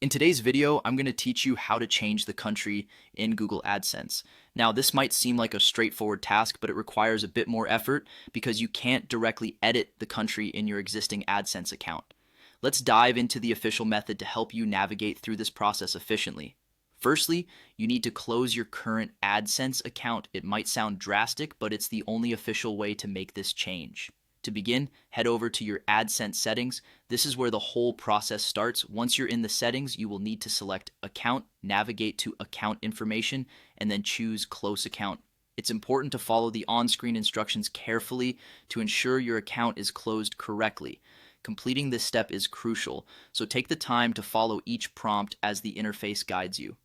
In today's video, I'm going to teach you how to change the country in Google AdSense. Now, this might seem like a straightforward task, but it requires a bit more effort because you can't directly edit the country in your existing AdSense account. Let's dive into the official method to help you navigate through this process efficiently. Firstly, you need to close your current AdSense account. It might sound drastic, but it's the only official way to make this change. To begin, head over to your AdSense settings. This is where the whole process starts. Once you're in the settings, you will need to select Account, navigate to Account Information, and then choose Close Account. It's important to follow the on-screen instructions carefully to ensure your account is closed correctly. Completing this step is crucial, so take the time to follow each prompt as the interface guides you.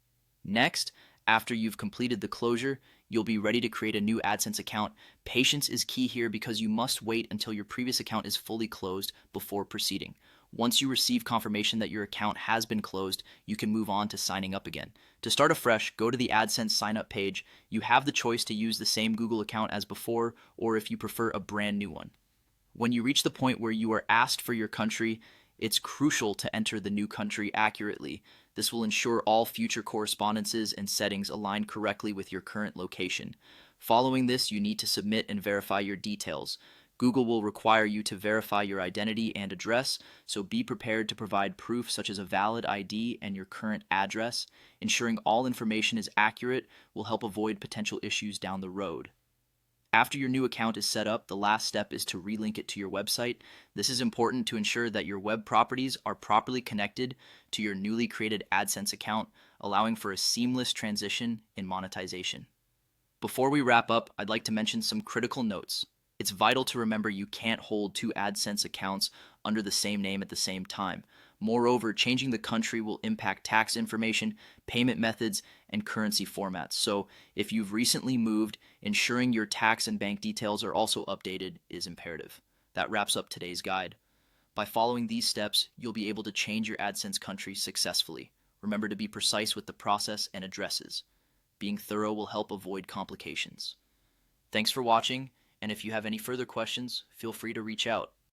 Next, after you've completed the closure, you'll be ready to create a new AdSense account. Patience is key here because you must wait until your previous account is fully closed before proceeding. Once you receive confirmation that your account has been closed, you can move on to signing up again. To start afresh, go to the AdSense sign up page. You have the choice to use the same Google account as before, or if you prefer, a brand new one. When you reach the point where you are asked for your country, it's crucial to enter the new country accurately. This will ensure all future correspondences and settings align correctly with your current location. Following this, you need to submit and verify your details. Google will require you to verify your identity and address, so be prepared to provide proof such as a valid ID and your current address. Ensuring all information is accurate will help avoid potential issues down the road. After your new account is set up, the last step is to relink it to your website. This is important to ensure that your web properties are properly connected to your newly created AdSense account, allowing for a seamless transition in monetization. Before we wrap up, I'd like to mention some critical notes. It's vital to remember you can't hold two AdSense accounts under the same name at the same time. Moreover, changing the country will impact tax information, payment methods, and currency formats. So if you've recently moved, ensuring your tax and bank details are also updated is imperative. That wraps up today's guide. By following these steps, you'll be able to change your AdSense country successfully. Remember to be precise with the process and addresses. Being thorough will help avoid complications. Thanks for watching, and if you have any further questions, feel free to reach out.